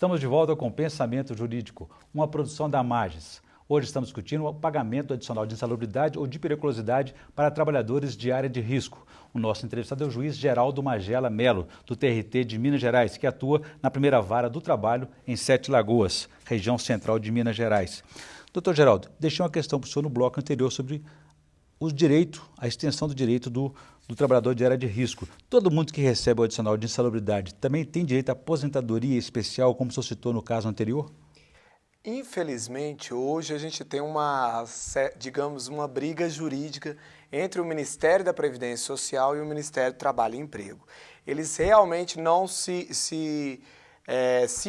Estamos de volta com Pensamento Jurídico, uma produção da Magis. Hoje estamos discutindo o pagamento adicional de insalubridade ou de periculosidade para trabalhadores de área de risco. O nosso entrevistado é o juiz Geraldo Magela Melo, do TRT de Minas Gerais, que atua na primeira vara do trabalho em Sete Lagoas, região central de Minas Gerais. Doutor Geraldo, deixei uma questão para o senhor no bloco anterior sobre os direitos, a extensão do direito do trabalhador de área de risco. Todo mundo que recebe o adicional de insalubridade também tem direito à aposentadoria especial, como o senhor citou no caso anterior? Infelizmente, hoje a gente tem digamos, uma briga jurídica entre o Ministério da Previdência Social e o Ministério do Trabalho e Emprego. Eles realmente não se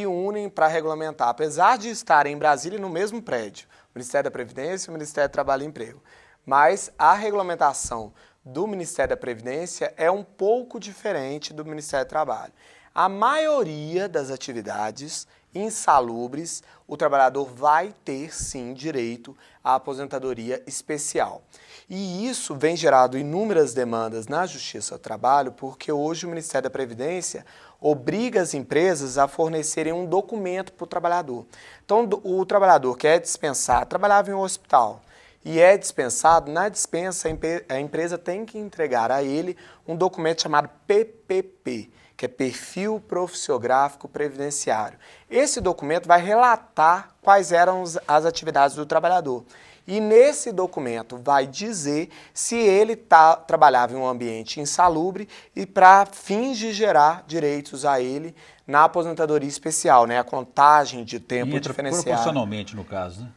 unem para regulamentar, apesar de estarem em Brasília no mesmo prédio, o Ministério da Previdência e o Ministério do Trabalho e Emprego. Mas a regulamentação do Ministério da Previdência é um pouco diferente do Ministério do Trabalho. A maioria das atividades insalubres, o trabalhador vai ter, sim, direito à aposentadoria especial. E isso vem gerado inúmeras demandas na Justiça do Trabalho, porque hoje o Ministério da Previdência obriga as empresas a fornecerem um documento para o trabalhador. Então, o trabalhador que é dispensado, trabalhava em um hospital, e é dispensado, na dispensa a empresa tem que entregar a ele um documento chamado PPP, que é Perfil Profissiográfico Previdenciário. Esse documento vai relatar quais eram as atividades do trabalhador. E nesse documento vai dizer se ele trabalhava em um ambiente insalubre e para fins de gerar direitos a ele na aposentadoria especial, né? A contagem de tempo diferenciado. Proporcionalmente, no caso, né?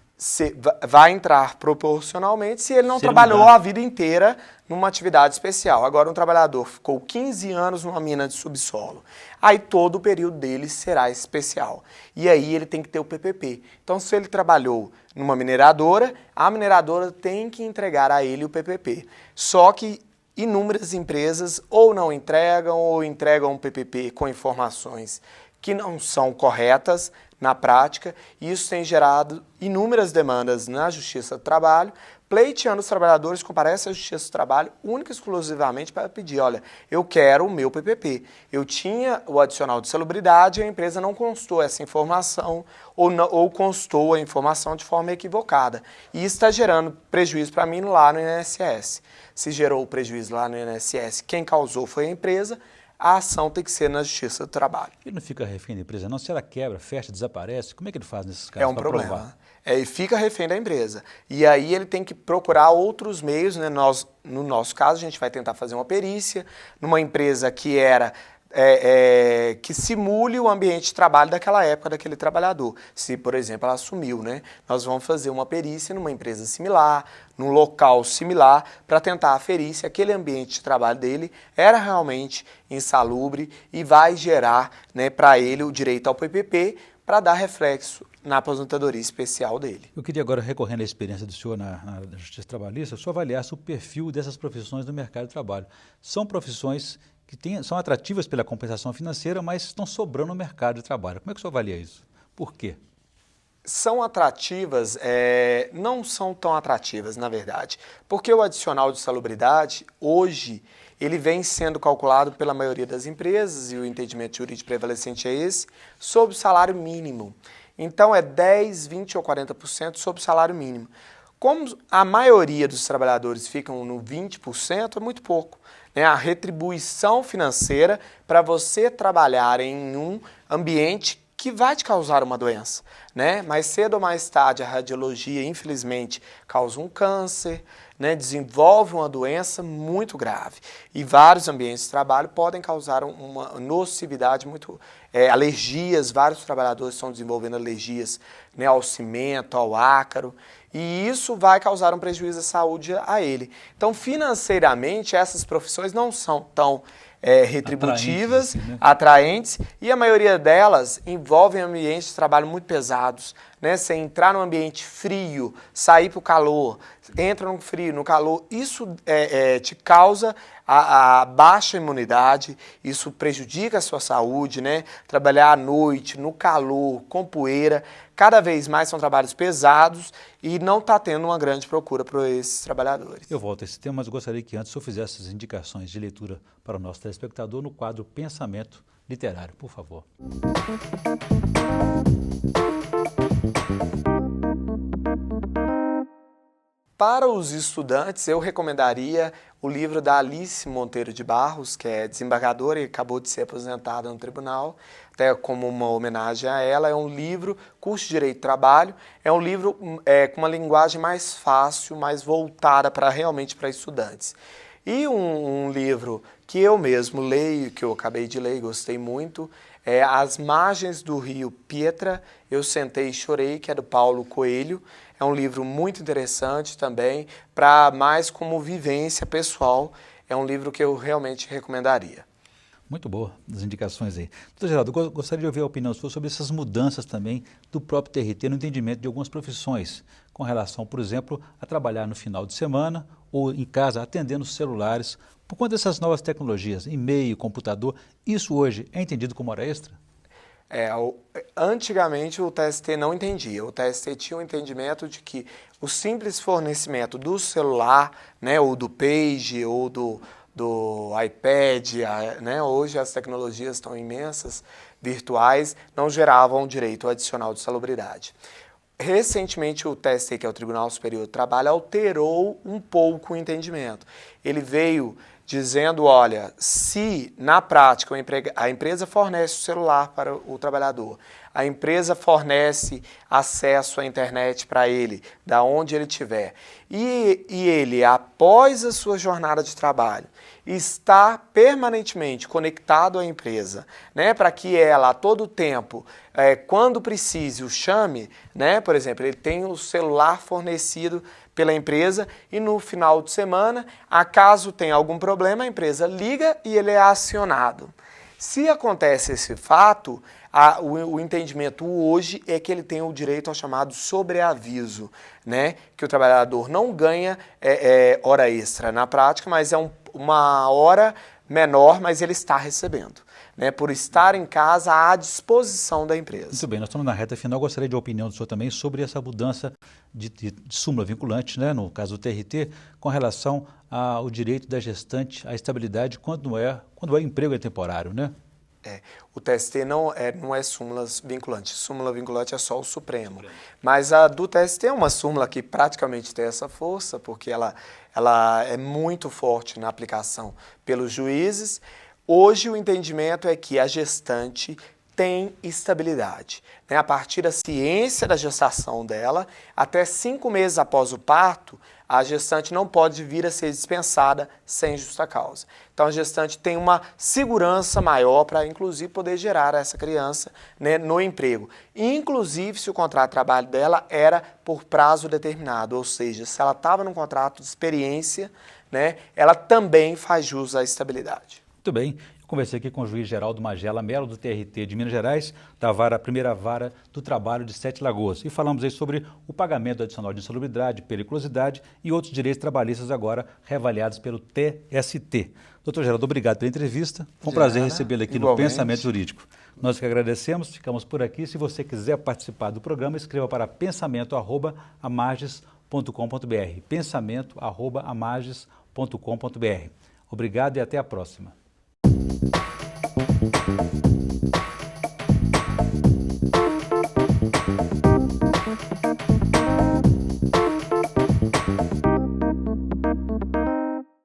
Vai entrar proporcionalmente se ele não trabalhou a vida inteira numa atividade especial. Agora, um trabalhador ficou 15 anos numa mina de subsolo, aí todo o período dele será especial. E aí ele tem que ter o PPP. Então, se ele trabalhou numa mineradora, a mineradora tem que entregar a ele o PPP. Só que inúmeras empresas ou não entregam ou entregam o PPP com informações que não são corretas na prática, e isso tem gerado inúmeras demandas na Justiça do Trabalho, pleiteando os trabalhadores comparecem à Justiça do Trabalho única e exclusivamente para pedir, olha, eu quero o meu PPP. Eu tinha o adicional de salubridade e a empresa não constou essa informação ou constou a informação de forma equivocada. E isso está gerando prejuízo para mim lá no INSS. Se gerou o prejuízo lá no INSS, quem causou foi a empresa, a ação tem que ser na Justiça do Trabalho. Ele não fica refém da empresa, não? Se ela quebra, fecha, desaparece, como é que ele faz nesses casos? É um problema. Ele fica refém da empresa. E aí ele tem que procurar outros meios, né? No nosso caso, a gente vai tentar fazer uma perícia numa empresa que que simule o ambiente de trabalho daquela época daquele trabalhador. Se, por exemplo, ela assumiu, né? Nós vamos fazer uma perícia numa empresa similar, num local similar, para tentar aferir se aquele ambiente de trabalho dele era realmente insalubre e vai gerar, né, para ele o direito ao PPP para dar reflexo na aposentadoria especial dele. Eu queria agora, recorrendo à experiência do senhor na Justiça Trabalhista, o senhor avaliasse o perfil dessas profissões no mercado de trabalho. São profissões que são atrativas pela compensação financeira, mas estão sobrando no mercado de trabalho. Como é que o senhor avalia isso? Por quê? São atrativas, não são tão atrativas, na verdade, porque o adicional de salubridade, hoje, ele vem sendo calculado pela maioria das empresas, e o entendimento jurídico prevalecente é esse, sob o salário mínimo. Então, é 10%, 20% ou 40% sob o salário mínimo. Como a maioria dos trabalhadores ficam no 20%, é muito pouco. A retribuição financeira para você trabalhar em um ambiente que vai te causar uma doença, né? Mais cedo ou mais tarde, a radiologia, infelizmente, causa um câncer, né? Desenvolve uma doença muito grave. E vários ambientes de trabalho podem causar uma nocividade muito... alergias, vários trabalhadores estão desenvolvendo alergias, né, ao cimento, ao ácaro, e isso vai causar um prejuízo à saúde a ele. Então, financeiramente, essas profissões não são tão retributivas, atraentes, e a maioria delas envolvem ambientes de trabalho muito pesados, né? Você entrar num ambiente frio, sair para o calor, entra no frio, no calor, isso te causa a baixa imunidade, isso prejudica a sua saúde, né? Trabalhar à noite, no calor, com poeira, cada vez mais são trabalhos pesados e não está tendo uma grande procura por esses trabalhadores. Eu volto a esse tema, mas gostaria que antes o senhor fizesse as indicações de leitura para o nosso telespectador no quadro Pensamento literário, por favor. Para os estudantes, eu recomendaria o livro da Alice Monteiro de Barros, que é desembargadora e acabou de ser aposentada no tribunal, até como uma homenagem a ela. É um livro, Curso de Direito e Trabalho, é um livro com uma linguagem mais fácil, mais voltada realmente para estudantes. E um livro que eu mesmo leio, que eu acabei de ler e gostei muito, é As Margens do Rio Pietra, Eu Sentei e Chorei, que é do Paulo Coelho. É um livro muito interessante também, para mais como vivência pessoal. É um livro que eu realmente recomendaria. Muito boa as indicações aí. Doutor Geraldo, eu gostaria de ouvir a opinião sua sobre essas mudanças também do próprio TRT no entendimento de algumas profissões, com relação, por exemplo, a trabalhar no final de semana ou em casa atendendo celulares. Por conta dessas novas tecnologias, e-mail, computador, isso hoje é entendido como hora extra? Antigamente o TST não entendia. O TST tinha um entendimento de que o simples fornecimento do celular, né, ou do Page, ou do iPad, né, hoje as tecnologias estão imensas, virtuais, não geravam direito adicional de salubridade. Recentemente o TST, que é o Tribunal Superior do Trabalho, alterou um pouco o entendimento. Ele veio dizendo, olha, se na prática a empresa fornece o celular para o trabalhador, a empresa fornece acesso à internet para ele, da onde ele estiver, e ele, após a sua jornada de trabalho, está permanentemente conectado à empresa, né, para que ela, a todo tempo, quando precise, o chame, né, por exemplo, ele tem o celular fornecido pela empresa e no final de semana, acaso tenha algum problema, a empresa liga e ele é acionado. Se acontece esse fato, o entendimento hoje é que ele tem o direito ao chamado sobreaviso, né? Que o trabalhador não ganha hora extra na prática, mas é uma hora menor, mas ele está recebendo, né, por estar em casa à disposição da empresa. Muito bem, nós estamos na reta final. Gostaria de uma opinião do senhor também sobre essa mudança de súmula vinculante, né, no caso do TRT, com relação ao direito da gestante à estabilidade quando o emprego é temporário, né? O TST não é súmulas vinculantes. Súmula vinculante é só o Supremo. Mas a do TST é uma súmula que praticamente tem essa força, porque ela é muito forte na aplicação pelos juízes. Hoje o entendimento é que a gestante tem estabilidade, né? A partir da ciência da gestação dela, até 5 meses após o parto, a gestante não pode vir a ser dispensada sem justa causa. Então a gestante tem uma segurança maior para, inclusive, poder gerar essa criança, né, no emprego. Inclusive se o contrato de trabalho dela era por prazo determinado, ou seja, se ela estava num contrato de experiência, né, ela também faz jus à estabilidade. Muito bem. Conversei aqui com o juiz Geraldo Magela Melo, do TRT de Minas Gerais, da primeira vara do trabalho de Sete Lagoas. E falamos aí sobre o pagamento adicional de insalubridade, periculosidade e outros direitos trabalhistas agora reavaliados pelo TST. Doutor Geraldo, obrigado pela entrevista. Foi um prazer recebê-lo aqui no Pensamento Jurídico. Nós que agradecemos, ficamos por aqui. Se você quiser participar do programa, escreva para pensamento@amages.com.br. pensamento@amages.com.br. Obrigado e até a próxima.